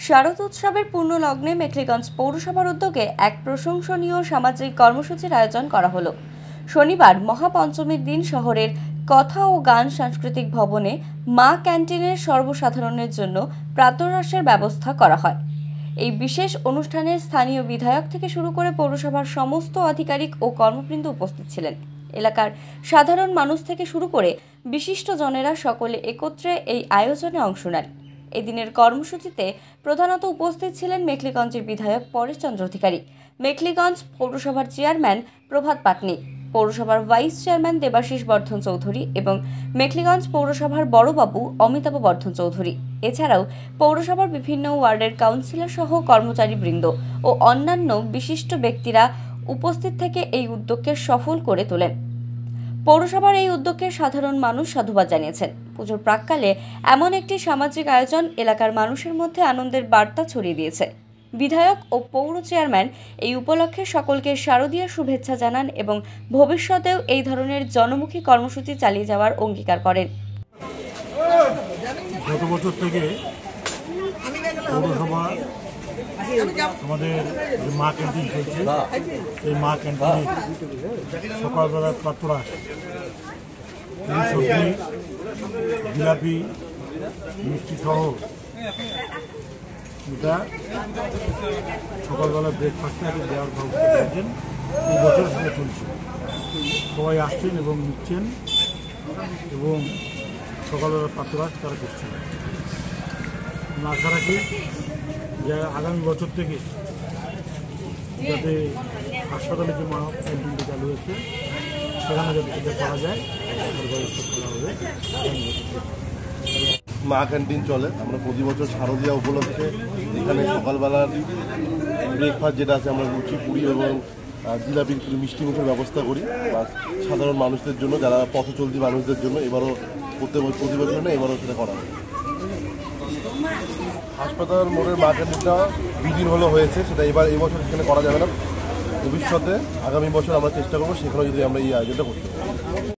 শারদোৎসবের পূর্ণ লগ্নে মেখলিগঞ্জ পৌরসভার উদ্যোগে এক প্রশংসনীয় সামাজিক কর্মসূচির আয়োজন করা হলো। শনিবার মহাপঞ্চমীর দিন শহরের কথা ও গান সাংস্কৃতিক ভবনে মা ক্যান্টিনের সর্বসাধারণের জন্য প্রাতরাশের ব্যবস্থা করা হয়। এই বিশেষ অনুষ্ঠানে স্থানীয় বিধায়ক থেকে শুরু করে পৌরসভার সমস্ত আধিকারিক ও কর্মবৃন্দ উপস্থিত ছিলেন। এলাকার সাধারণ মানুষ থেকে শুরু করে বিশিষ্টজনেরা সকলে একত্রে এই আয়োজনে অংশ নেন। এদিনের কর্মসূচিতে প্রধানত উপস্থিত ছিলেন মেখলিগঞ্জের বিধায়ক পরেশ চন্দ্র অধিকারী, মেখলিগঞ্জ পৌরসভার চেয়ারম্যান প্রভাত পাটনি, পৌরসভার ভাইস চেয়ারম্যান দেবাশিস বর্ধন চৌধুরী এবং মেখলিগঞ্জ পৌরসভার বড়বাবু অমিতাভ বর্ধন চৌধুরী। এছাড়াও পৌরসভার বিভিন্ন ওয়ার্ডের কাউন্সিলর সহ কর্মচারীবৃন্দ ও অন্যান্য বিশিষ্ট ব্যক্তিরা উপস্থিত থেকে এই উদ্যোগকে সফল করে তোলেন। পৌরসভার এই উদ্যোগকে সাধারণ মানুষ সাধুবাদ জানিয়েছেন। পুজোর প্রাক্কালে এমন একটি সামাজিক আয়োজন এলাকার মানুষের মধ্যে আনন্দের বার্তা ছড়িয়ে দিয়েছে। বিধায়ক ও পৌর চেয়ারম্যান এই উপলক্ষে সকলকে শারদীয় শুভেচ্ছা জানান এবং ভবিষ্যতেও এই ধরনের জনমুখী কর্মসূচি চালিয়ে যাওয়ার অঙ্গীকার করেন। গত বছর থেকে পৌরসভা আমাদের মা ক্যান্টিন চলছে, এই মা ক্যান্টিনে সকালবেলার প্রাতরাশ সবজি, জিলাপি, মিষ্টি সহ এটা সকালবেলা ব্রেকফাস্টে আগে দেওয়ার ব্যবস্থা করছেন। এই বছর সেটা চলছে, সবাই আসছেন এবং নিচ্ছেন এবং সকালবেলা প্রাতরাশ তারা করছেন। আশা রাখি যে আগামী বছর থেকে যাতে হাসপাতালে যে মা ক্যান্টিনটা চালু হচ্ছে সেখানে যাতে সেটা করা যায় করা হবে। মা ক্যান্টিন চলে, আমরা প্রতি বছর শারদীয়া উপলক্ষে এখানে সকালবেলার ব্রেকফাস্ট যেটা আছে আমরা লুচি, পুরি এবং জিলাপি, মিষ্টি মুখের ব্যবস্থা করি বা সাধারণ মানুষদের জন্য, যারা পথ চলতি মানুষদের জন্য। এবারও প্রতি বছর না, এবারও সেটা করা হয়। হাসপাতাল মোড়ের মা ক্যান্টিনটা 2 দিন হলো হয়েছে, সেটা এই বছর সেখানে করা যাবে না। ভবিষ্যতে আগামী বছর আমরা চেষ্টা করবো সেখানে যদি আমরা এই আয়োজনটা করতে পারি।